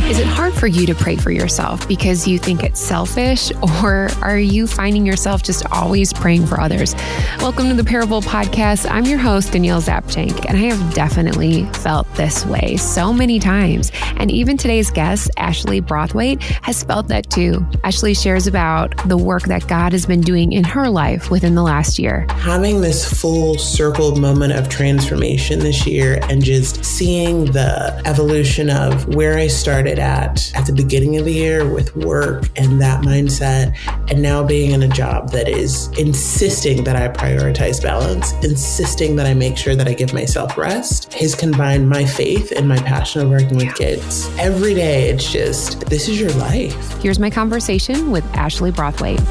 Is it hard for you to pray for yourself because you think it's selfish, or are you finding yourself just always praying for others? Welcome to the Parable Podcast. I'm your host, Danielle Zapchenk, and I have definitely felt this way so many times. And even today's guest, Ashlei Brathwaite, has felt that too. Ashlei shares about the work that God has been doing in her life within the last year. Having this full circle moment of transformation this year and just seeing the evolution of where I started at the beginning of the year with work and that mindset, and now being in a job that is insisting that I prioritize balance, insisting that I make sure that I give myself rest, has combined my faith and my passion of working with kids. Every day, it's just, this is your life. Here's my conversation with Ashlei Brathwaite.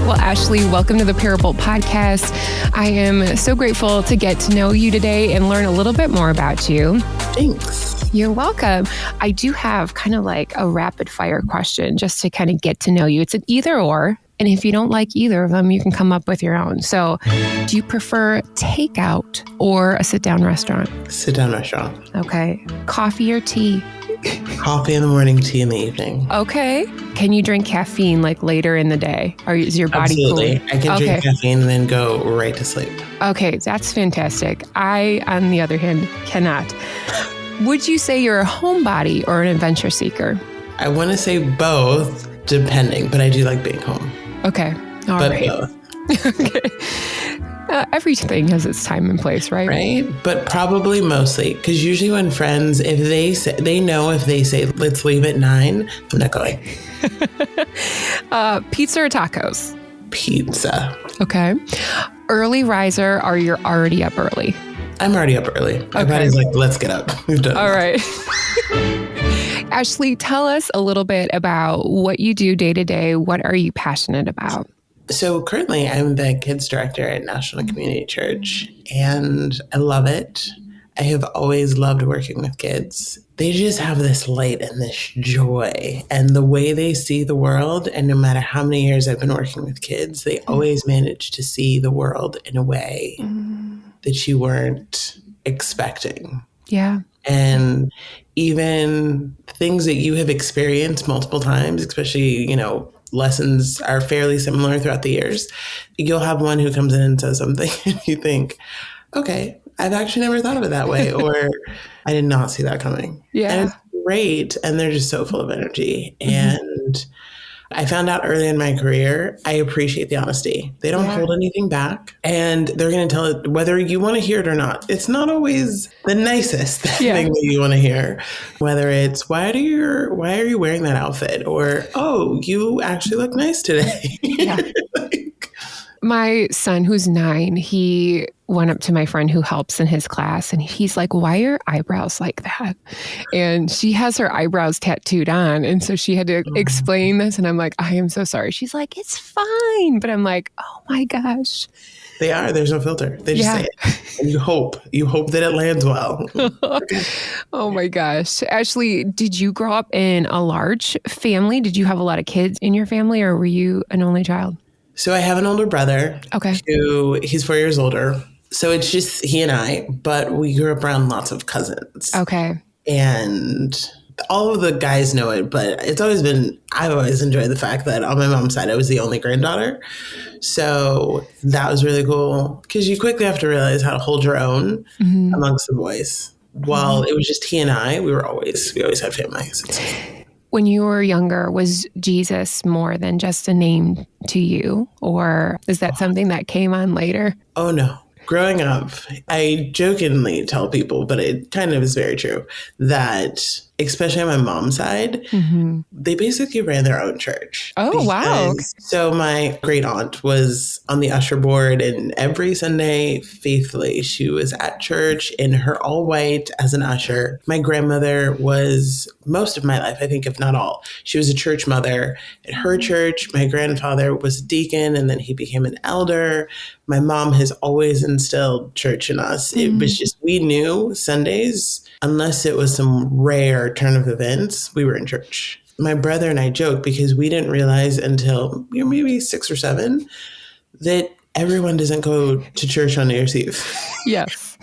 Well, Ashlei, welcome to the Parable Podcast. I am so grateful to get to know you today and learn a little bit more about you. Thanks. You're welcome. I do have kind of like a rapid fire question just to kind of get to know you. It's an either or. And if you don't like either of them, you can come up with your own. So do you prefer takeout or a sit-down restaurant? Sit-down restaurant. Okay. Coffee or tea? Coffee in the morning, tea in the evening. Okay. Can you drink caffeine like later in the day? Or is your body Absolutely. cool? I can drink caffeine and then go right to sleep. Okay, that's fantastic. I, on the other hand, cannot. Would you say you're a homebody or an adventure seeker? I want to say both, depending, but I do like being home. Okay. All right. Both. Okay. Everything has its time and place, right? Right. But probably mostly, because usually when friends, if they say, let's leave at 9, I'm not going. Pizza or tacos? Pizza. Okay. Early riser or you're already up early? I'm already up early. My body's like, let's get up. We've done All right. Ashlei, tell us a little bit about what you do day to day. What are you passionate about? So currently I'm the kids director at National Community Church, and I love it. I have always loved working with kids. They just have this light and this joy and the way they see the world. And no matter how many years I've been working with kids, they always manage to see the world in a way that you weren't expecting. Yeah. And even things that you have experienced multiple times, especially, lessons are fairly similar throughout the years. You'll have one who comes in and says something and you think, okay, I've actually never thought of it that way, or I did not see that coming. Yeah. And it's great. And they're just so full of energy. And I found out early in my career, I appreciate the honesty. They don't hold anything back, and they're going to tell it whether you want to hear it or not. It's not always the nicest thing that you want to hear, whether it's, why are you wearing that outfit? Or, oh, you actually look nice today. Yeah. My son, who's 9, he went up to my friend who helps in his class, and he's like, why are your eyebrows like that? And she has her eyebrows tattooed on. And so she had to explain this. And I'm like, I am so sorry. She's like, it's fine. But I'm like, oh my gosh. They are. There's no filter. They just say it. And you hope that it lands well. Oh my gosh. Ashlei, did you grow up in a large family? Did you have a lot of kids in your family, or were you an only child? So I have an older brother. Okay. He's 4 years older. So it's just he and I, but we grew up around lots of cousins. Okay. And all of the guys know it, but I've always enjoyed the fact that on my mom's side, I was the only granddaughter. So that was really cool, because you quickly have to realize how to hold your own amongst the boys. While it was just he and I, we always had families. When you were younger, was Jesus more than just a name to you? Or is that something that came on later? Oh, no. Growing up, I jokingly tell people, but it kind of is very true, that especially on my mom's side, they basically ran their own church. Oh, wow. So my great aunt was on the usher board, and every Sunday, faithfully, she was at church in her all white as an usher. My grandmother was, most of my life, I think, if not all, she was a church mother at her church. My grandfather was a deacon, and then he became an elder. My mom has always instilled church in us. It was just, we knew Sundays, unless it was some rare turn of events, we were in church. My brother and I joke, because we didn't realize until maybe 6 or 7 that everyone doesn't go to church on New Year's Eve. Yes.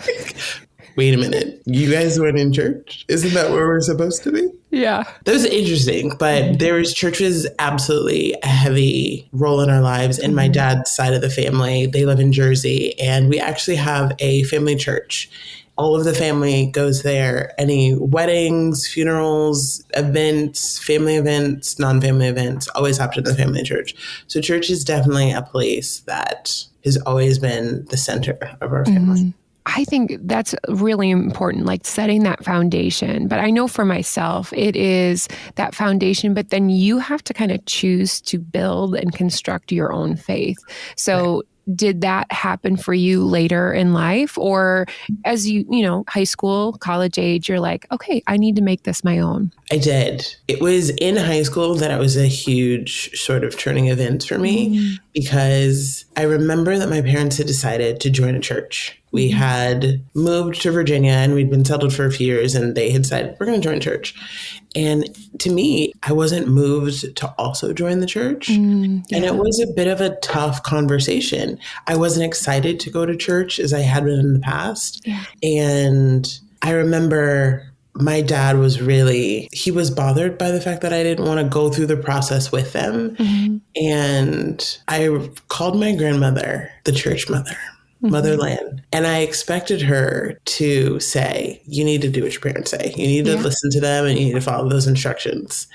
wait a minute, you guys went in church? Isn't that where we're supposed to be? Yeah. That was interesting, but church was absolutely a heavy role in our lives. In my dad's side of the family, they live in Jersey, and we actually have a family church. All of the family goes there. Any weddings, funerals, events, family events, non-family events, always happen in the family church. So church is definitely a place that has always been the center of our family. I think that's really important, like setting that foundation. But I know for myself, it is that foundation, but then you have to kind of choose to build and construct your own faith. So did that happen for you later in life? Or as high school, college age, you're like, okay, I need to make this my own? I did. It was in high school that it was a huge sort of turning event for me because I remember that my parents had decided to join a church. We had moved to Virginia and we'd been settled for a few years, and they had said, we're going to join church. And to me, I wasn't moved to also join the church. And it was a bit of a tough conversation. I wasn't excited to go to church as I had been in the past. Yeah. And I remember my dad he was bothered by the fact that I didn't want to go through the process with them. And I called my grandmother, the church mother. Motherland. And I expected her to say, you need to do what your parents say. You need to listen to them and you need to follow those instructions.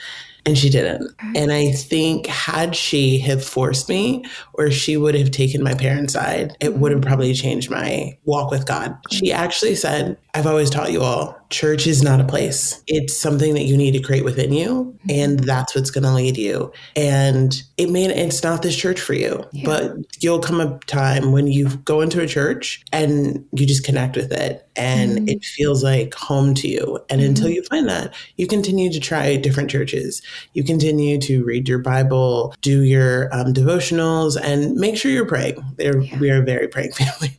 And she didn't. And I think had she have forced me, or she would have taken my parents' side, it would have probably changed my walk with God. She actually said, I've always taught you all, church is not a place. It's something that you need to create within you. And that's what's going to lead you. And it's not this church for you, but you'll come a time when you go into a church and you just connect with it and it feels like home to you. And until you find that, you continue to try different churches. You continue to read your Bible, do your devotionals, and make sure you're praying. We are a very praying family.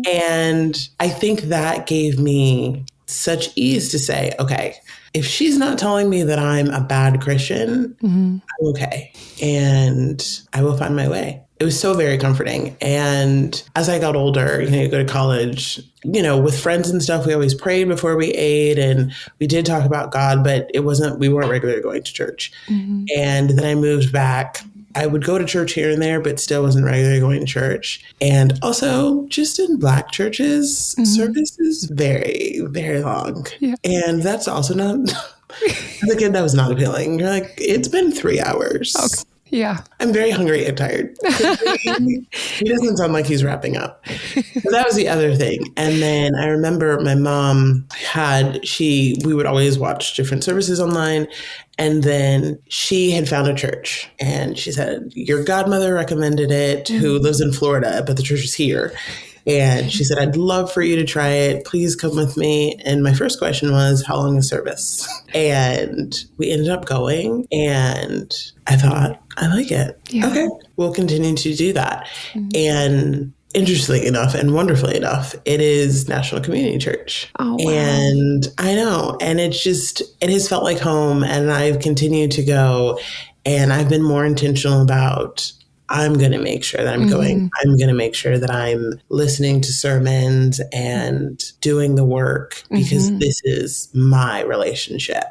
And I think that gave me such ease to say, okay, if she's not telling me that I'm a bad Christian, I'm okay. And I will find my way. It was so very comforting. And as I got older, you go to college, with friends and stuff, we always prayed before we ate, and we did talk about God, but we weren't regularly going to church. And then I moved back. I would go to church here and there, but still wasn't regularly going to church. And also just in Black churches, service is very, very long. Yeah. And that's also not, as a kid, that was not appealing. You're like, it's been 3 hours. Okay. Yeah. I'm very hungry and tired. He doesn't sound like he's wrapping up. So that was the other thing. And then I remember my mom we would always watch different services online. And then she had found a church and she said, your godmother recommended it, who lives in Florida, but the church is here. And she said, I'd love for you to try it. Please come with me. And my first question was, how long is service? And we ended up going, and I thought, I like it. Yeah. Okay, we'll continue to do that. And interestingly enough and wonderfully enough, it is National Community Church. Oh, wow. And I know. And it has felt like home. And I've continued to go. And I've been more intentional about, I'm going to make sure that I'm going. I'm going to make sure that I'm listening to sermons and doing the work, because this is my relationship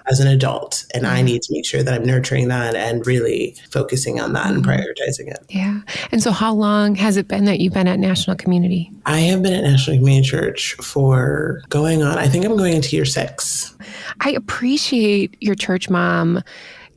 as an adult. And I need to make sure that I'm nurturing that and really focusing on that and prioritizing it. Yeah. And so how long has it been that you've been at National Community? I have been at National Community Church I think I'm going into year 6. I appreciate your church mom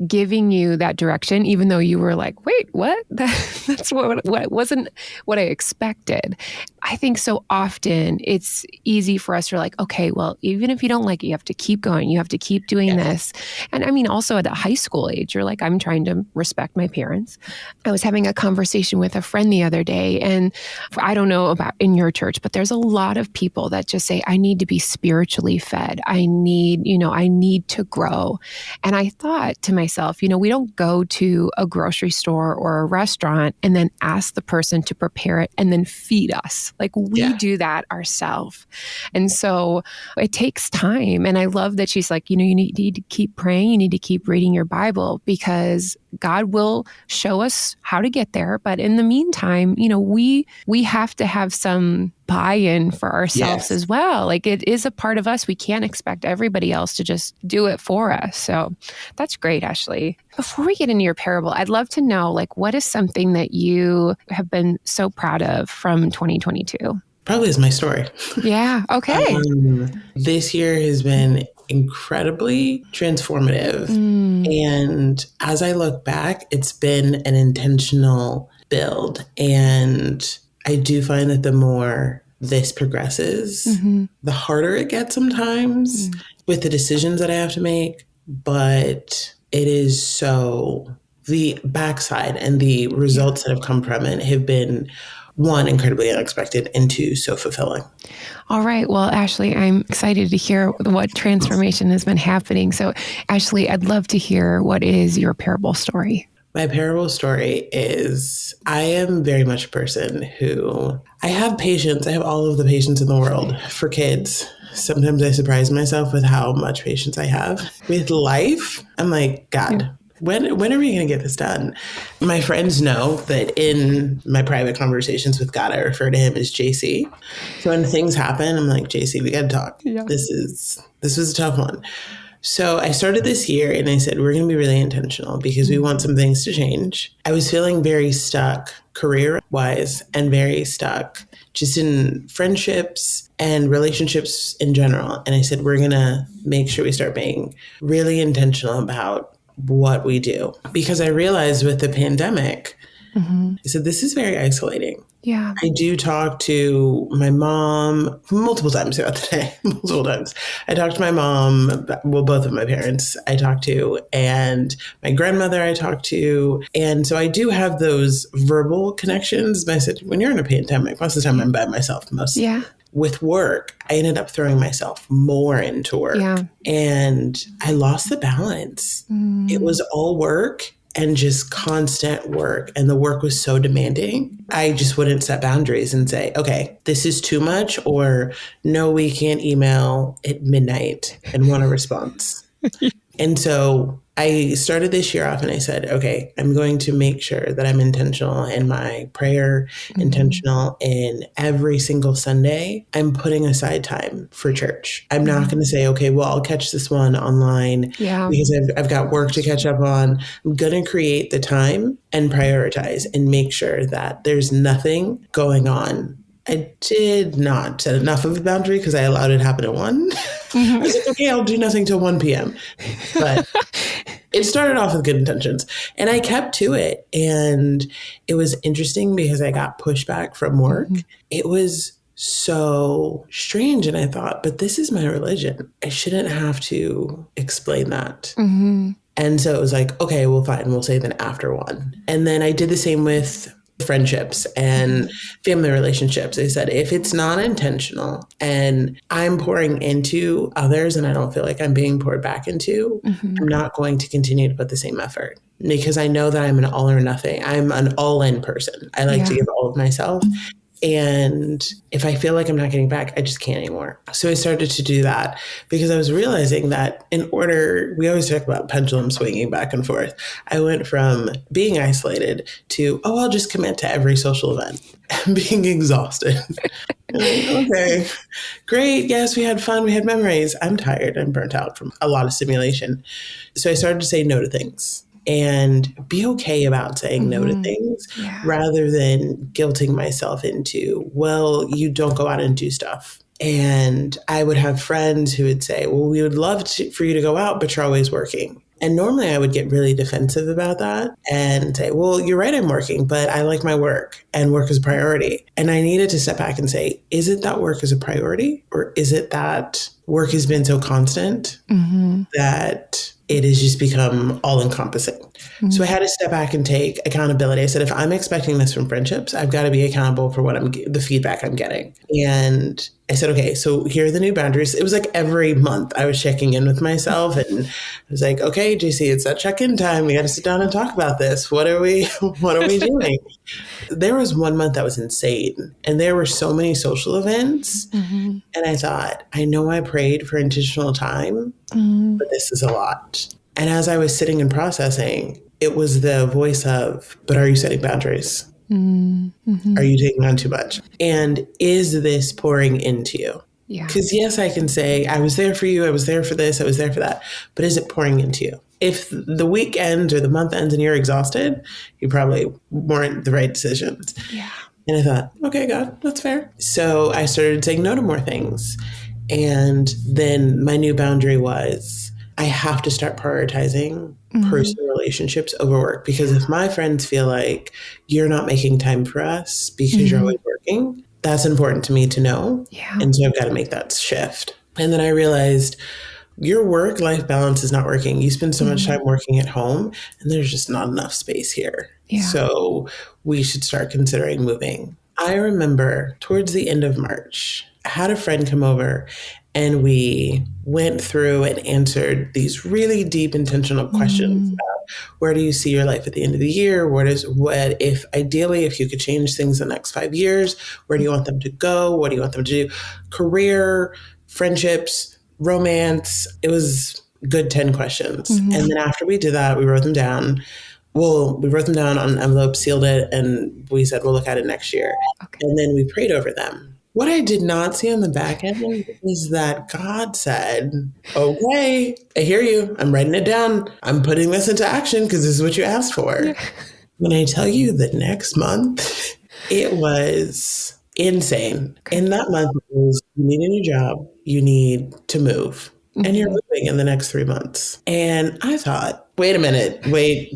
giving you that direction, even though you were like, wait, what? That's what wasn't what I expected. I think so often it's easy for us to like, okay, well, even if you don't like it, you have to keep going. You have to keep doing this. And I mean, also at a high school age, you're like, I'm trying to respect my parents. I was having a conversation with a friend the other day, and I don't know about in your church, but there's a lot of people that just say, I need to be spiritually fed. I need to grow. And I thought to myself, we don't go to a grocery store or a restaurant and then ask the person to prepare it and then feed us. Like we do that ourselves. And so it takes time. And I love that she's like, you need to keep praying. You need to keep reading your Bible, because God will show us how to get there. But in the meantime, we have to have some buy-in for ourselves as well. Like, it is a part of us. We can't expect everybody else to just do it for us. So that's great, Ashlei. Before we get into your parable, I'd love to know, like, what is something that you have been so proud of from 2022? Probably is my story. Yeah. Okay. This year has been incredibly transformative. And as I look back, it's been an intentional build. And I do find that the more this progresses, the harder it gets sometimes with the decisions that I have to make. But it is so, the backside and the results that have come from it have been, one, incredibly unexpected, and two, so fulfilling. All right. Well, Ashlei, I'm excited to hear what transformation has been happening. So, Ashlei, I'd love to hear, what is your parable story? My parable story is, I am very much a person who, I have patience. I have all of the patience in the world for kids. Sometimes I surprise myself with how much patience I have with life. I'm like, God, when are we going to get this done? My friends know that in my private conversations with God, I refer to him as JC. So when things happen, I'm like, JC, we got to talk. Yeah. This was a tough one. So I started this year and I said, we're going to be really intentional because we want some things to change. I was feeling very stuck career-wise and very stuck just in friendships and relationships in general. And I said, we're going to make sure we start being really intentional about what we do. Because I realized with the pandemic, I said, this is very isolating. Yeah. I do talk to my mom multiple times throughout the day, multiple times. I talk to my mom, well, both of my parents I talk to, and my grandmother I talk to. And so I do have those verbal connections. But I said, when you're in a pandemic, most of the time I'm by myself. With work, I ended up throwing myself more into work. Yeah. And I lost the balance. It was all work and just constant work. And the work was so demanding. I just wouldn't set boundaries and say, okay, this is too much, or no, we can't email at midnight and want a response. And so I started this year off and I said, okay, I'm going to make sure that I'm intentional in my prayer, intentional in every single Sunday. I'm putting aside time for church. I'm not going to say, okay, well, I'll catch this one online because I've got work to catch up on. I'm going to create the time and prioritize and make sure that there's nothing going on. I did not set enough of a boundary because I allowed it to happen at 1. I was like, okay, I'll do nothing till 1 p.m. But it started off with good intentions and I kept to it. And it was interesting because I got pushback from work. It was so strange. And I thought, but this is my religion. I shouldn't have to explain that. And so it was like, okay, well, fine. We'll say then after 1. And then I did the same with friendships and family relationships. I said, if it's not intentional and I'm pouring into others and I don't feel like I'm being poured back into, I'm not going to continue to put the same effort because I know that I'm an all or nothing. I'm an all in person. I like to give all of myself. And if I feel like I'm not getting back, I just can't anymore. So I started to do that because I was realizing that we always talk about pendulum swinging back and forth. I went from being isolated to, I'll just commit to every social event and being exhausted. Okay, great. Yes, we had fun. We had memories. I'm tired. I'm burnt out from a lot of stimulation. So I started to say no to things. And be okay about saying no to things rather than guilting myself into, well, you don't go out and do stuff. And I would have friends who would say, well, we would love for you to go out, but you're always working. And normally I would get really defensive about that and say, well, you're right, I'm working, but I like my work and work is a priority. And I needed to step back and say, is it that work is a priority or is it that work has been so constant that it has just become all encompassing? So I had to step back and take accountability. I said, if I'm expecting this from friendships, I've got to be accountable for the feedback I'm getting. And I said, okay, so here are the new boundaries. It was like every month I was checking in with myself and I was like, okay, JC, it's that check-in time. We got to sit down and talk about this. What are we doing? There was 1 month that was insane. And there were so many social events. And I thought, I know I prayed for intentional time, but this is a lot. And as I was sitting and processing, it was the voice of, but are you setting boundaries? Are you taking on too much? And is this pouring into you? Yeah. Because yes, I can say, I was there for you, I was there for this, I was there for that. But is it pouring into you? If the week ends or the month ends and you're exhausted, you probably weren't the right decisions. Yeah. And I thought, okay, God, that's fair. So I started saying no to more things. And then my new boundary was I have to start prioritizing personal relationships over work. Because if my friends feel like you're not making time for us because you're always working, that's important to me to know. Yeah. And so I've got to make that shift. And then I realized your work-life balance is not working. You spend so much time working at home and there's just not enough space here. Yeah. So we should start considering moving. I remember towards the end of March, I had a friend come over and we went through and answered these really deep, intentional questions about where do you see your life at the end of the year? What if ideally, if you could change things in the next 5 years, where do you want them to go? What do you want them to do? Career, friendships, romance. It was good 10 questions. And then after we did that, we wrote them down. Well, we wrote them down on an envelope, sealed it, and we said, we'll look at it next year. Okay. And then we prayed over them. What I did not see on the back end is that God said, okay, I hear you. I'm writing it down. I'm putting this into action because this is what you asked for. Yeah. When I tell you the next month, it was insane. Okay. In that month, it was, you need a new job. You need to move. And you're moving in the next 3 months. And I thought, wait a minute, wait.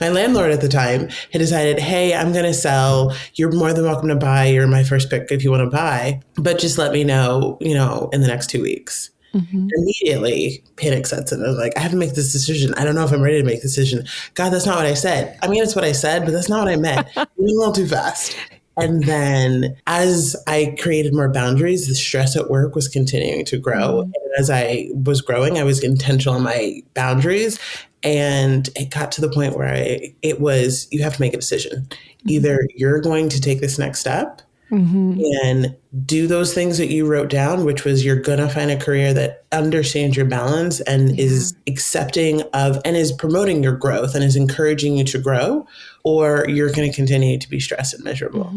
My landlord at the time had decided, hey, I'm going to sell. You're more than welcome to buy. You're my first pick if you want to buy. But just let me know, in the next 2 weeks. Immediately, panic sets in. I was like, I have to make this decision. I don't know if I'm ready to make this decision. God, that's not what I said. I mean, it's what I said, but that's not what I meant. You're a little too fast. And then as I created more boundaries, the stress at work was continuing to grow. And as I was growing, I was intentional in my boundaries. And it got to the point where you have to make a decision. Either you're going to take this next step and do those things that you wrote down, which was you're going to find a career that understands your balance and is accepting of and is promoting your growth and is encouraging you to grow, or you're going to continue to be stressed and miserable.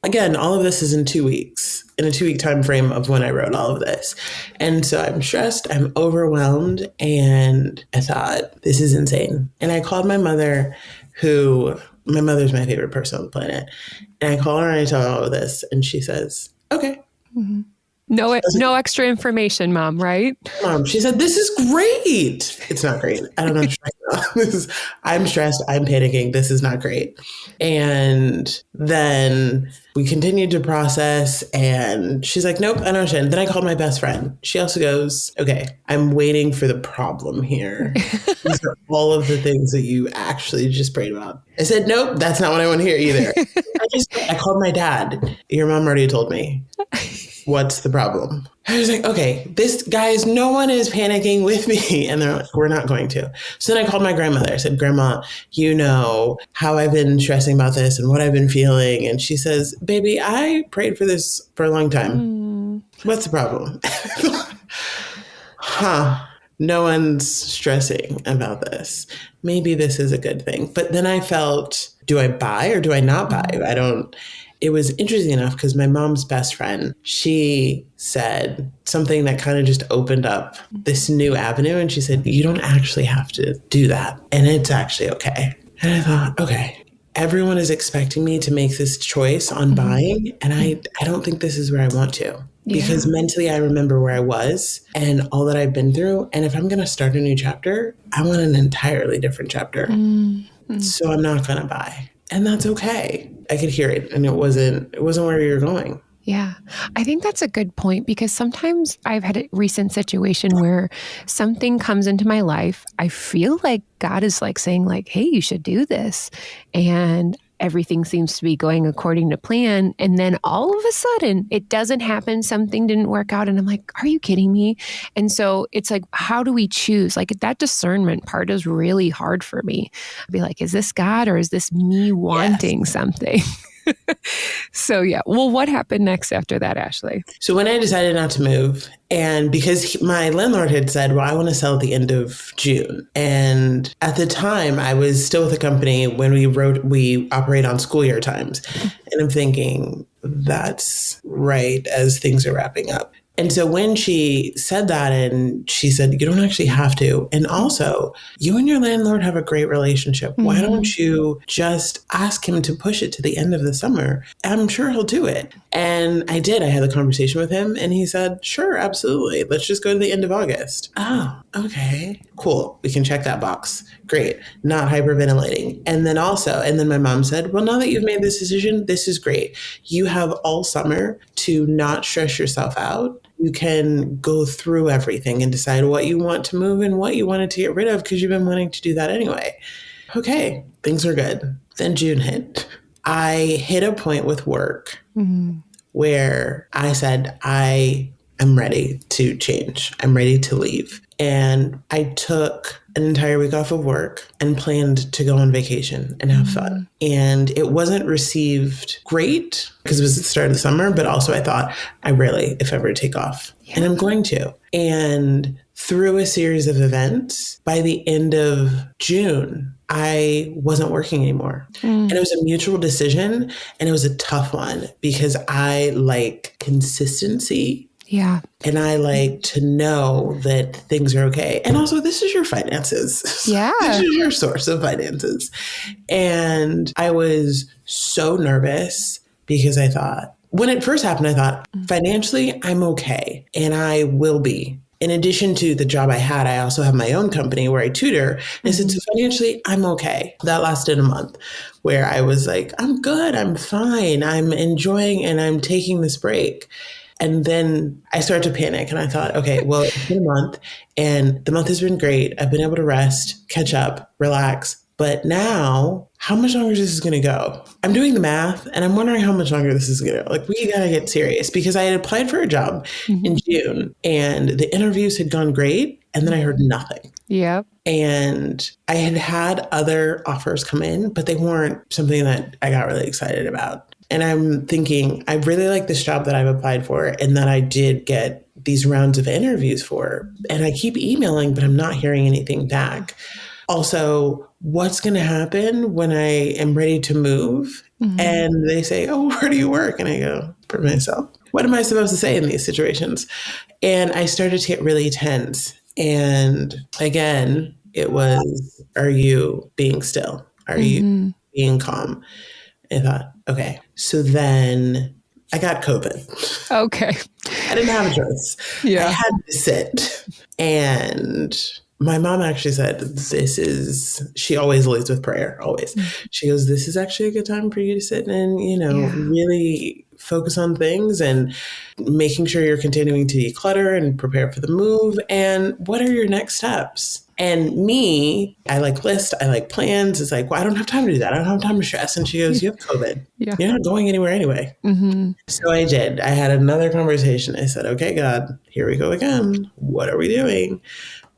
Again, all of this is in 2 weeks, in a 2-week time frame of when I wrote all of this. And so I'm stressed, I'm overwhelmed, and I thought, this is insane. And I called my mother, my mother's my favorite person on the planet. And I call her and I tell her all of this. And she says, okay. No extra information, Mom, right? Mom, she said, this is great. It's not great. I don't know. I'm stressed. I'm panicking. This is not great. And then we continued to process and she's like, nope, I don't understand. Then I called my best friend. She also goes, okay, I'm waiting for the problem here. These are all of the things that you actually just prayed about. I said, nope, that's not what I want to hear either. I called my dad. Your mom already told me. What's the problem? I was like, okay, no one is panicking with me. And they're like, we're not going to. So then I called my grandmother. I said, Grandma, you know how I've been stressing about this and what I've been feeling. And she says, baby, I prayed for this for a long time. What's the problem? No one's stressing about this. Maybe this is a good thing. But then I felt, do I buy or do I not buy? It was interesting enough because my mom's best friend, she said something that kind of just opened up this new avenue. And she said, you don't actually have to do that. And it's actually okay. And I thought, okay, everyone is expecting me to make this choice on buying. And I don't think this is where I want to. Because mentally I remember where I was and all that I've been through. And if I'm going to start a new chapter, I want an entirely different chapter. So I'm not going to buy. And that's okay. I could hear it. And it wasn't where you were going. Yeah, I think that's a good point because sometimes I've had a recent situation where something comes into my life. I feel like God is saying hey, you should do this. And everything seems to be going according to plan. And then all of a sudden it doesn't happen. Something didn't work out. And I'm like, are you kidding me? And so it's like, how do we choose? That discernment part is really hard for me. I'd be like, is this God or is this me wanting something? So, yeah. Well, what happened next after that, Ashley? So when I decided not to move, and because my landlord had said, well, I want to sell at the end of June. And at the time, I was still with the company when we operate on school year times. And I'm thinking, that's right as things are wrapping up. And so when she said that, and she said, you don't actually have to. And also, you and your landlord have a great relationship. Why don't you just ask him to push it to the end of the summer? I'm sure he'll do it. And I did. I had the conversation with him, and he said, sure, absolutely. Let's just go to the end of August. Oh, okay. Cool. We can check that box. Great. Not hyperventilating. And then my mom said, well, now that you've made this decision, this is great. You have all summer to not stress yourself out. You can go through everything and decide what you want to move and what you wanted to get rid of because you've been wanting to do that anyway. Okay, things are good. Then June hit. I hit a point with work where I said, I am ready to change. I'm ready to leave. And I took an entire week off of work and planned to go on vacation and have fun. And it wasn't received great because it was the start of the summer, but also I thought, I rarely, if ever, take off. Yeah. And I'm going to. And through a series of events, by the end of June, I wasn't working anymore. And it was a mutual decision, and it was a tough one because I like consistency. Yeah. And I like to know that things are okay. And also, this is your finances. Yeah. This is your source of finances. And I was so nervous because I thought, when it first happened, I thought, financially, I'm okay. And I will be. In addition to the job I had, I also have my own company where I tutor. And I said, so financially, I'm okay. That lasted a month where I was like, I'm good. I'm fine. I'm enjoying and I'm taking this break. And then I started to panic and I thought, okay, well, it's been a month and the month has been great. I've been able to rest, catch up, relax. But now, how much longer is this going to go? I'm doing the math and I'm wondering how much longer this is going to go. Like, we got to get serious because I had applied for a job in June and the interviews had gone great. And then I heard nothing. Yep. And I had other offers come in, but they weren't something that I got really excited about. And I'm thinking, I really like this job that I've applied for and that I did get these rounds of interviews for. And I keep emailing, but I'm not hearing anything back. Also, what's going to happen when I am ready to move? And they say, oh, where do you work? And I go, for myself. What am I supposed to say in these situations? And I started to get really tense. And again, it was, are you being still? Are you being calm? I thought, okay. So then I got COVID. Okay. I didn't have a choice. Yeah. I had to sit. And my mom actually said, she always leads with prayer, always. She goes, this is actually a good time for you to sit and, really focus on things and making sure you're continuing to declutter and prepare for the move. And what are your next steps? And me, I like list, I like plans. It's like, well, I don't have time to do that. I don't have time to stress. And she goes, you have COVID. Yeah. You're not going anywhere anyway. So I did. I had another conversation. I said, okay, God, here we go again. What are we doing?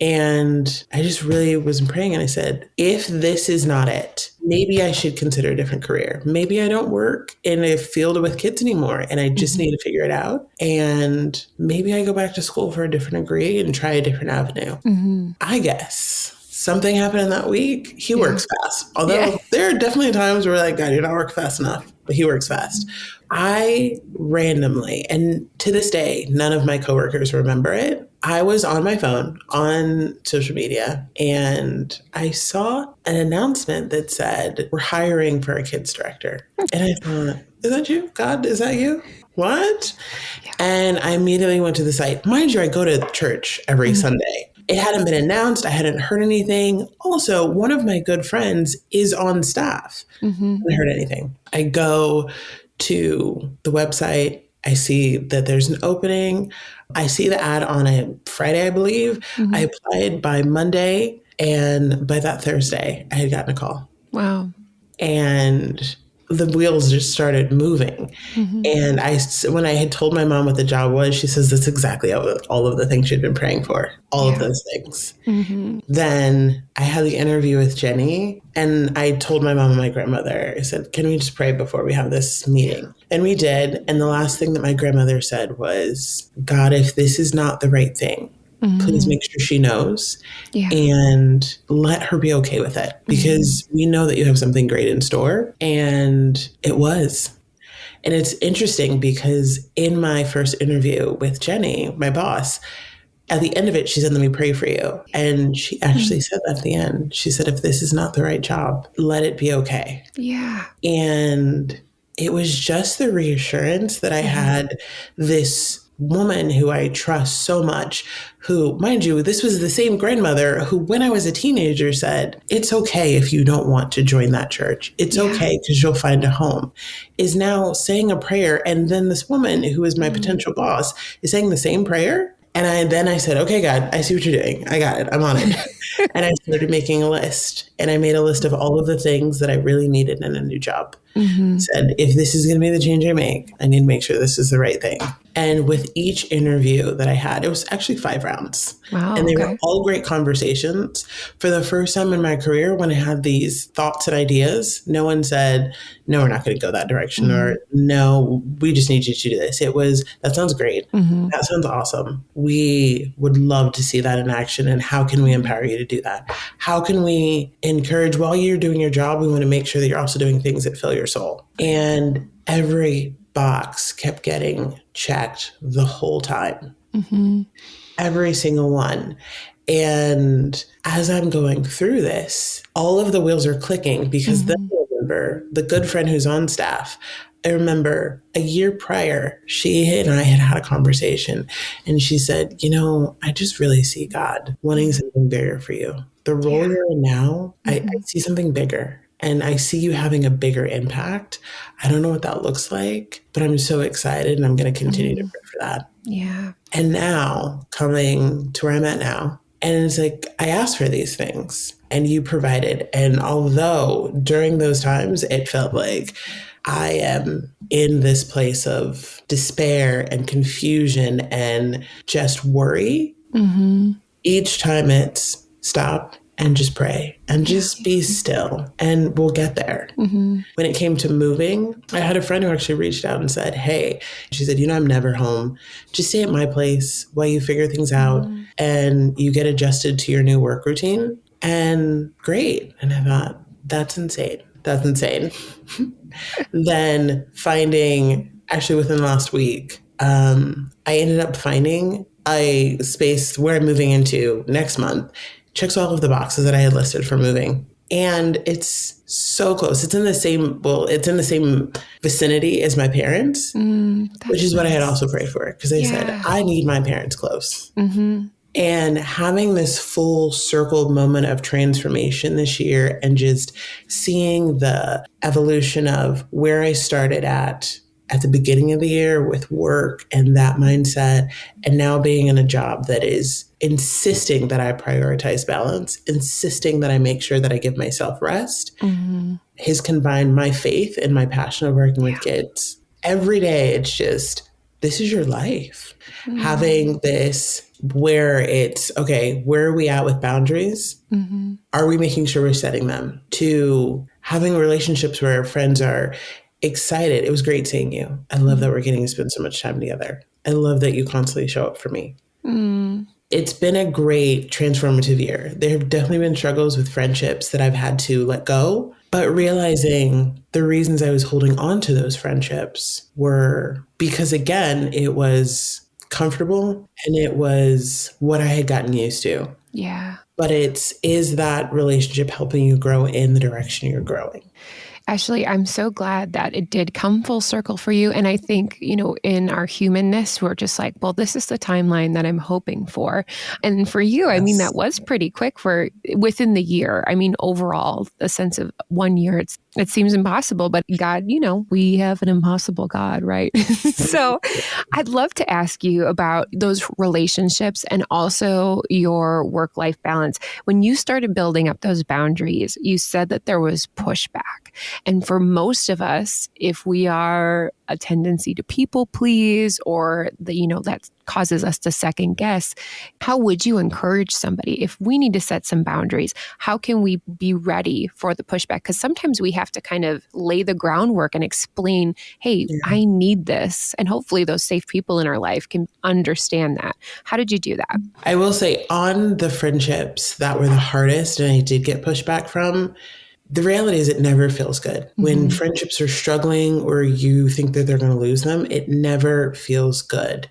And I just really was praying. And I said, if this is not it, maybe I should consider a different career. Maybe I don't work in a field with kids anymore and I just need to figure it out. And maybe I go back to school for a different degree and try a different avenue. I guess something happened in that week. He works fast. Although there are definitely times where like, God, you're not working fast enough, but he works fast. I randomly, and to this day, none of my coworkers remember it. I was on my phone on social media and I saw an announcement that said, we're hiring for a kids director. And I thought, is that you? God, is that you? What? Yeah. And I immediately went to the site. Mind you, I go to church every Sunday. It hadn't been announced. I hadn't heard anything. Also, one of my good friends is on staff. I hadn't heard anything. I go to the website. I see that there's an opening. I see the ad on a Friday, I believe. I applied by Monday, and by that Thursday, I had gotten a call. Wow. And the wheels just started moving. And when I had told my mom what the job was, she says, that's exactly all of the things she'd been praying for, all of those things. Then I had the interview with Jenny, and I told my mom and my grandmother, I said, can we just pray before we have this meeting? And we did. And the last thing that my grandmother said was, God, if this is not the right thing, please make sure she knows and let her be okay with it, because we know that you have something great in store. And it was. And it's interesting because in my first interview with Jenny, my boss, at the end of it, she said, let me pray for you. And she actually said that at the end. She said, if this is not the right job, let it be okay. Yeah. And it was just the reassurance that I had this woman who I trust so much, who, mind you, this was the same grandmother who, when I was a teenager, said, it's okay if you don't want to join that church. It's okay because you'll find a home, is now saying a prayer. And then this woman who is my potential boss is saying the same prayer. And I said, okay, God, I see what you're doing. I got it. I'm on it. And I started making a list, and I made a list of all of the things that I really needed in a new job. Said, if this is going to be the change I make, I need to make sure this is the right thing. And with each interview that I had, it was actually 5 rounds. Wow. And they were all great conversations. For the first time in my career, when I had these thoughts and ideas, no one said, no, we're not going to go that direction, or no, we just need you to do this. It was, that sounds great. That sounds awesome. We would love to see that in action. And how can we empower you to do that? How can we encourage, while you're doing your job, we want to make sure that you're also doing things that fill your soul. And every box kept getting checked the whole time. Every single one. And as I'm going through this, all of the wheels are clicking, because then I remember the good friend who's on staff. I remember a year prior, she and I had a conversation, and she said, I just really see God wanting something bigger for you. The role you're in now, I see something bigger. And I see you having a bigger impact. I don't know what that looks like, but I'm so excited, and I'm going to continue to pray for that. Yeah. And now, coming to where I'm at now, and it's like, I asked for these things and you provided. And although during those times it felt like I am in this place of despair and confusion and just worry, each time it's stop and just pray and just be still, and we'll get there. When it came to moving, I had a friend who actually reached out and said, hey, she said, I'm never home. Just stay at my place while you figure things out and you get adjusted to your new work routine. And great. And I thought, that's insane. That's insane. Then actually within the last week, I ended up finding a space where I'm moving into next month. Checks all of the boxes that I had listed for moving. And it's so close. It's in the same vicinity as my parents, which is what I had also prayed for, because I said, I need my parents close. And having this full circle moment of transformation this year, and just seeing the evolution of where I started at the beginning of the year with work and that mindset, and now being in a job that is insisting that I prioritize balance, insisting that I make sure that I give myself rest, has combined my faith and my passion of working with kids. Every day, it's just, this is your life. Having this where it's, okay, where are we at with boundaries? Are we making sure we're setting them? To having relationships where friends are excited. It was great seeing you. I love that we're getting to spend so much time together. I love that you constantly show up for me. It's been a great transformative year. There have definitely been struggles with friendships that I've had to let go, but realizing the reasons I was holding on to those friendships were because, again, it was comfortable and it was what I had gotten used to. Yeah. But is that relationship helping you grow in the direction you're growing? Ashlei, I'm so glad that it did come full circle for you. And I think, in our humanness, we're just like, well, this is the timeline that I'm hoping for. And for you, I mean, that was pretty quick within the year. I mean, overall, the sense of 1 year, It seems impossible, but God, we have an impossible God, right? So I'd love to ask you about those relationships and also your work-life balance. When you started building up those boundaries, you said that there was pushback. And for most of us, if we are a tendency to people please or that causes us to second guess, how would you encourage somebody if we need to set some boundaries? How can we be ready for the pushback? Because sometimes we have to kind of lay the groundwork and explain, hey, Yeah. I need this. And hopefully those safe people in our life can understand that. How did you do that? I will say on the friendships that were the hardest and I did get pushback from, the reality is it never feels good. When friendships are struggling or you think that they're going to lose them, it never feels good.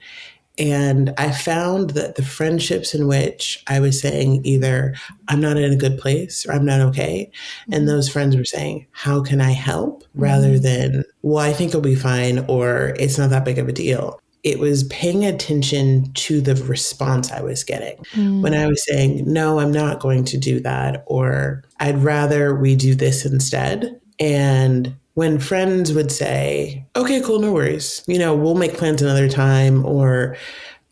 And I found that the friendships in which I was saying either I'm not in a good place or I'm not okay, and those friends were saying, how can I help? Rather than, well, I think it'll be fine or it's not that big of a deal. It was paying attention to the response I was getting. When I was saying, no, I'm not going to do that, or I'd rather we do this instead. And when friends would say, okay, cool, no worries, we'll make plans another time, or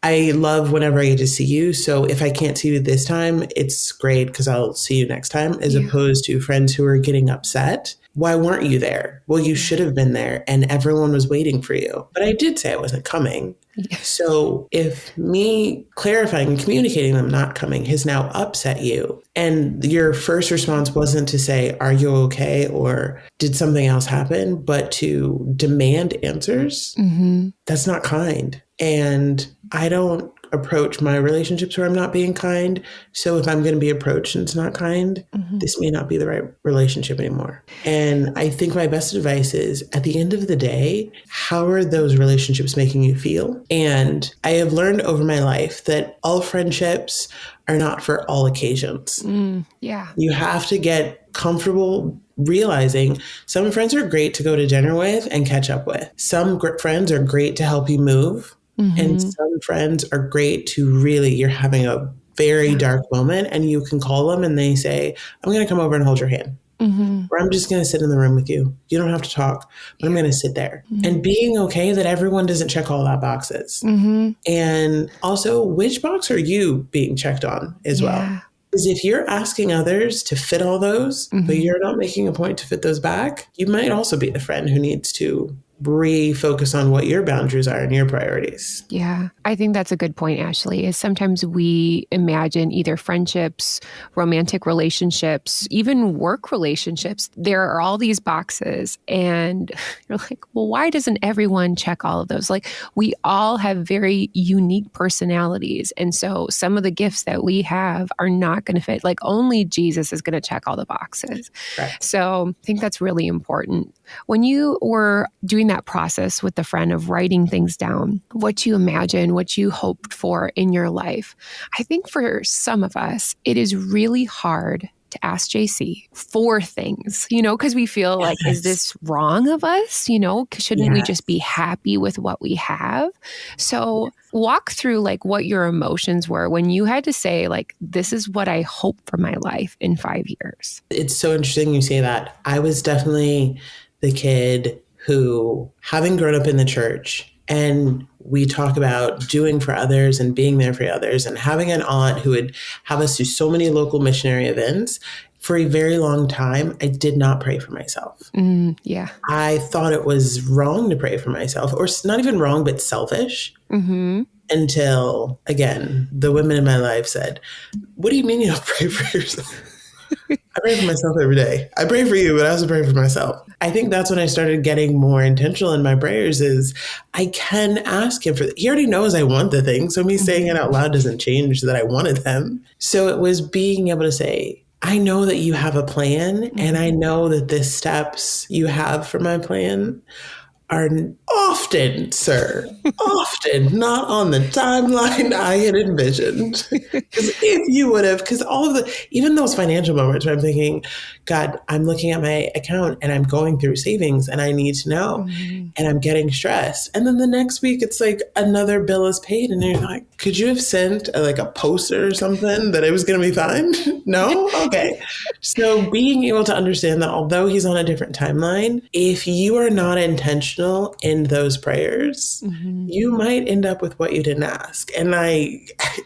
I love whenever I get to see you. So if I can't see you this time, it's great because I'll see you next time, as opposed to friends who are getting upset. Why weren't you there? Well, you should have been there and everyone was waiting for you. But I did say I wasn't coming. So if me clarifying and communicating them not coming has now upset you, and your first response wasn't to say, are you okay? Or did something else happen? But to demand answers, that's not kind. And I don't approach my relationships where I'm not being kind. So if I'm going to be approached and it's not kind, this may not be the right relationship anymore. And I think my best advice is at the end of the day, how are those relationships making you feel? And I have learned over my life that all friendships are not for all occasions. You have to get comfortable realizing some friends are great to go to dinner with and catch up with. Some friends are great to help you move. And some friends are great to really, you're having a very dark moment and you can call them and they say, I'm going to come over and hold your hand. Or I'm just going to sit in the room with you. You don't have to talk, but I'm going to sit there. And being okay that everyone doesn't check all that boxes. And also, which box are you being checked on as well? Because if you're asking others to fit all those, but you're not making a point to fit those back, you might also be the friend who needs to refocus on what your boundaries are and your priorities. Yeah, I think that's a good point, Ashley, is sometimes we imagine either friendships, romantic relationships, even work relationships. There are all these boxes and you're like, well, why doesn't everyone check all of those? Like we all have very unique personalities. And so some of the gifts that we have are not going to fit. Like only Jesus is going to check all the boxes. Right. So I think that's really important. When you were doing that process with the friend of writing things down, what you imagine, what you hoped for in your life, I think for some of us, it is really hard to ask JC for things, because we feel like, is this wrong of us? Shouldn't we just be happy with what we have? So walk through like what your emotions were when you had to say like, this is what I hope for my life in 5 years. It's so interesting you say that. I was definitely the kid who, having grown up in the church, and we talk about doing for others and being there for others, and having an aunt who would have us do so many local missionary events, for a very long time, I did not pray for myself. I thought it was wrong to pray for myself, or not even wrong, but selfish. Until, again, the women in my life said, what do you mean you don't pray for yourself? I pray for myself every day. I pray for you, but I also pray for myself. I think that's when I started getting more intentional in my prayers is I can ask him for, he already knows I want the thing. So me saying it out loud doesn't change that I wanted them. So it was being able to say, I know that you have a plan and I know that the steps you have for my plan are often, sir, often not on the timeline I had envisioned. Because if you would have, because all of even those financial moments where I'm thinking, God, I'm looking at my account and I'm going through savings and I need to know, and I'm getting stressed. And then the next week, it's like another bill is paid, and you're like, could you have sent like a poster or something that it was going to be fine? No? Okay. So being able to understand that although he's on a different timeline, if you are not intentional in those prayers, you might end up with what you didn't ask. And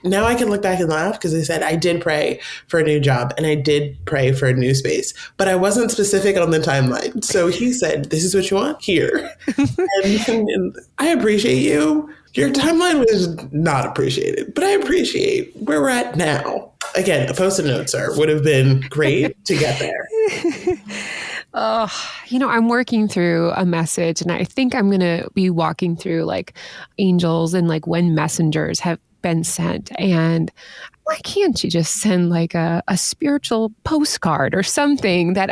now I can look back and laugh because I said I did pray for a new job and I did pray for a new space, but I wasn't specific on the timeline. So he said, this is what you want here. and I appreciate you. Your timeline was not appreciated, but I appreciate where we're at now. Again, a post-it note, sir, would have been great to get there. I'm working through a message, and I think I'm going to be walking through like angels and like when messengers have been sent. And why can't you just send like a spiritual postcard or something that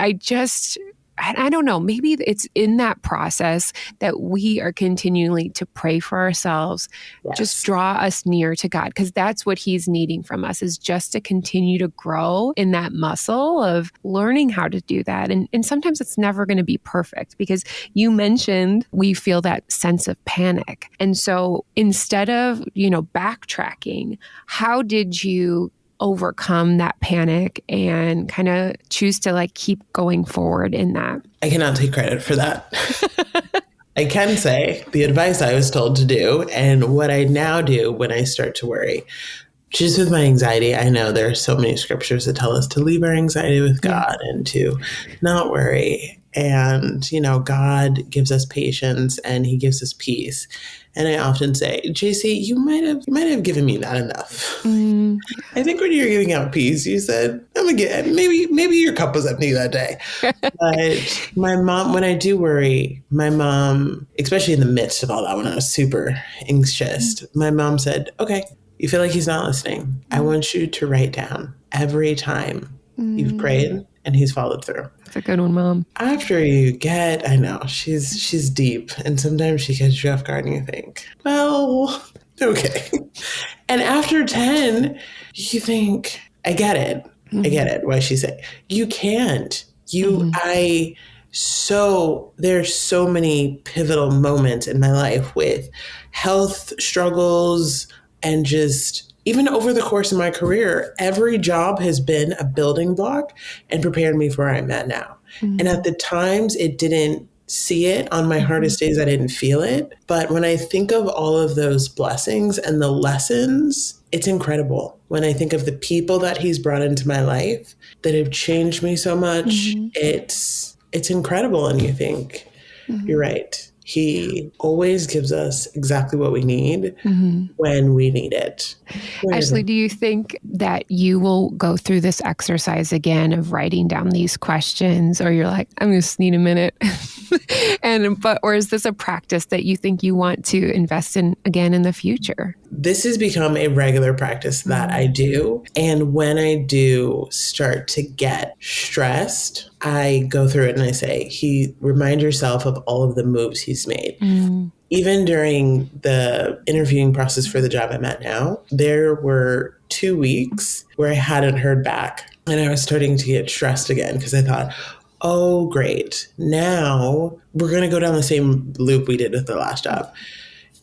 I don't know, maybe it's in that process that we are continually to pray for ourselves, just draw us near to God, because that's what he's needing from us, is just to continue to grow in that muscle of learning how to do that. And sometimes it's never going to be perfect, because you mentioned we feel that sense of panic. And so instead of, backtracking, how did you overcome that panic and kind of choose to like keep going forward in that? I cannot take credit for that. I can say the advice I was told to do and what I now do when I start to worry. Just with my anxiety, I know there are so many scriptures that tell us to leave our anxiety with God and to not worry. And, God gives us patience and he gives us peace. And I often say, JC, you might have given me that enough. I think when you were giving out peace, you said, I'm gonna get, maybe your cup was empty that day. But my mom, when I do worry, my mom, especially in the midst of all that, when I was super anxious, my mom said, okay, you feel like he's not listening. I want you to write down every time you've prayed and he's followed through. That's a good one, Mom. After you get, I know, she's deep, and sometimes she gets you off guard and you think, well, okay. And after 10, you think, I get it. I get it. Why she said, you can't. There's so many pivotal moments in my life with health struggles and just even over the course of my career, every job has been a building block and prepared me for where I'm at now. And at the times it didn't see it. On my hardest days, I didn't feel it. But when I think of all of those blessings and the lessons, it's incredible. When I think of the people that he's brought into my life that have changed me so much, it's incredible. And you think, you're right. He always gives us exactly what we need when we need it. Ashlei, do you think that you will go through this exercise again of writing down these questions, or you're like, I'm just need a minute? Or is this a practice that you think you want to invest in again in the future? This has become a regular practice that I do. And when I do start to get stressed, I go through it and I say, remind yourself of all of the moves he's made. Even during the interviewing process for the job I'm at now, there were 2 weeks where I hadn't heard back. And I was starting to get stressed again because I thought, oh, great. Now we're going to go down the same loop we did with the last job.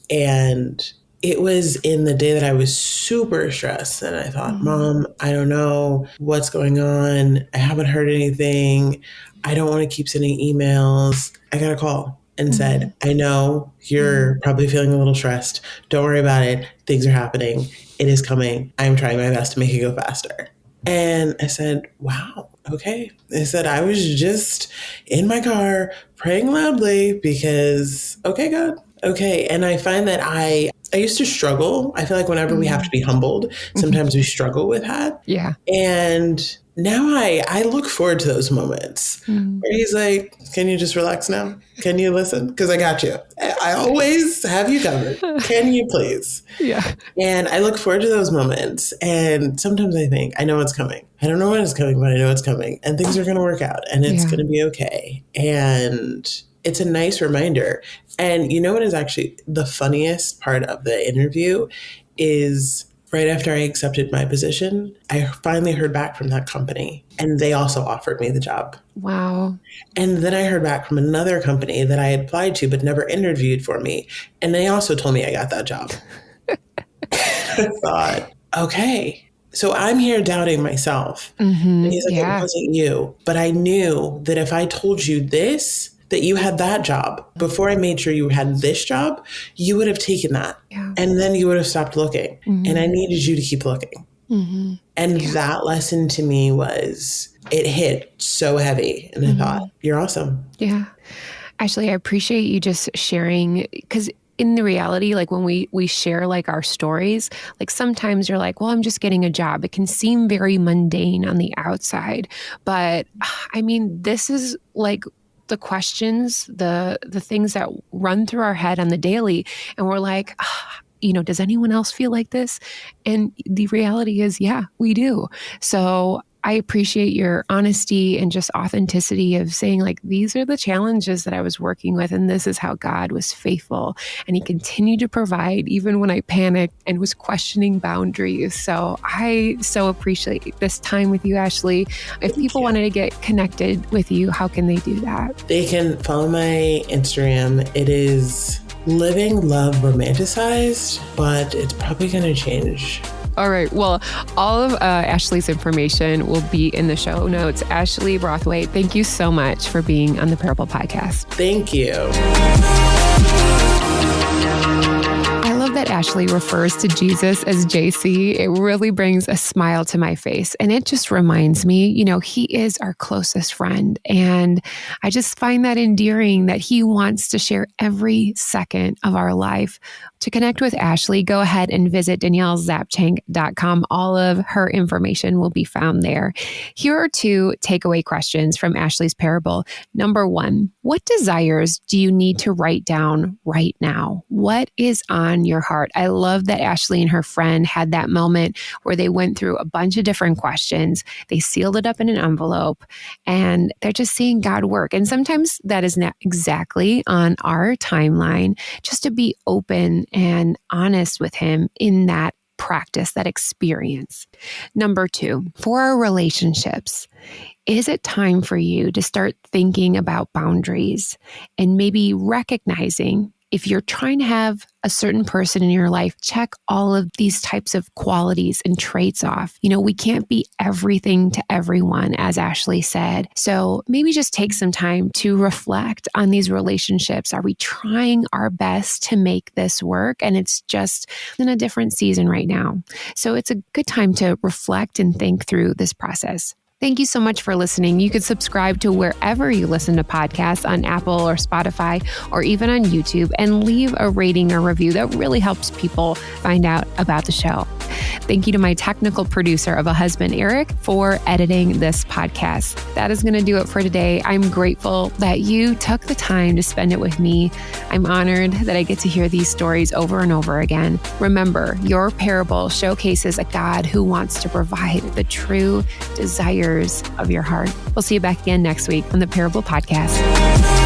And it was in the day that I was super stressed. And I thought, Mom, I don't know what's going on. I haven't heard anything. I don't want to keep sending emails. I got a call and said, I know you're probably feeling a little stressed. Don't worry about it. Things are happening. It is coming. I'm trying my best to make it go faster. And I said, wow, okay. I said, I was just in my car praying loudly because, okay, God, okay. And I find that I used to struggle. I feel like whenever we have to be humbled, sometimes we struggle with that. Yeah. And now I look forward to those moments where he's like, can you just relax now? Can you listen? Because I got you. I always have you covered. Can you please? Yeah. And I look forward to those moments. And sometimes I think, I know what's coming. I don't know when it's coming, but I know it's coming. And things are going to work out. And it's going to be okay. And it's a nice reminder. And you know what is actually the funniest part of the interview is right after I accepted my position, I finally heard back from that company and they also offered me the job. Wow. And then I heard back from another company that I had applied to but never interviewed for me. And they also told me I got that job. I thought, okay, so I'm here doubting myself. And he's like, it wasn't you. But I knew that if I told you this, that you had that job, before I made sure you had this job, you would have taken that. Yeah. And then you would have stopped looking. And I needed you to keep looking. And that lesson to me it hit so heavy. And I thought, you're awesome. Yeah. Ashlei, I appreciate you just sharing, because in the reality, like when we share like our stories, like sometimes you're like, well, I'm just getting a job. It can seem very mundane on the outside. But I mean, this is like the questions, the things that run through our head on the daily. And we're like, does anyone else feel like this? And the reality is, yeah, we do. So I appreciate your honesty and just authenticity of saying, like, these are the challenges that I was working with, and this is how God was faithful. And he continued to provide even when I panicked and was questioning boundaries. So I so appreciate this time with you, Ashlei. If people wanted to get connected with you, how can they do that? They can follow my Instagram. It is Living Love Romanticized, but it's probably going to change. All right. Well, all of Ashlei's information will be in the show notes. Ashlei Brathwaite, thank you so much for being on the Parable Podcast. Thank you. I love that Ashlei refers to Jesus as JC. It really brings a smile to my face. And it just reminds me, he is our closest friend. And I just find that endearing that he wants to share every second of our life. To connect with Ashlei, go ahead and visit DanielleZapchenk.com. All of her information will be found there. Here are 2 takeaway questions from Ashlei's parable. Number 1, what desires do you need to write down right now? What is on your heart? I love that Ashlei and her friend had that moment where they went through a bunch of different questions. They sealed it up in an envelope and they're just seeing God work. And sometimes that is not exactly on our timeline, just to be open and honest with him in that practice, that experience. Number 2, for our relationships, is it time for you to start thinking about boundaries and maybe recognizing if you're trying to have a certain person in your life, check all of these types of qualities and traits off. We can't be everything to everyone, as Ashlei said. So maybe just take some time to reflect on these relationships. Are we trying our best to make this work? And it's just in a different season right now. So it's a good time to reflect and think through this process. Thank you so much for listening. You could subscribe to wherever you listen to podcasts on Apple or Spotify or even on YouTube and leave a rating or review. That really helps people find out about the show. Thank you to my technical producer of a husband, Eric, for editing this podcast. That is going to do it for today. I'm grateful that you took the time to spend it with me. I'm honored that I get to hear these stories over and over again. Remember, your parable showcases a God who wants to provide the true desires of your heart. We'll see you back again next week on the Parable Podcast.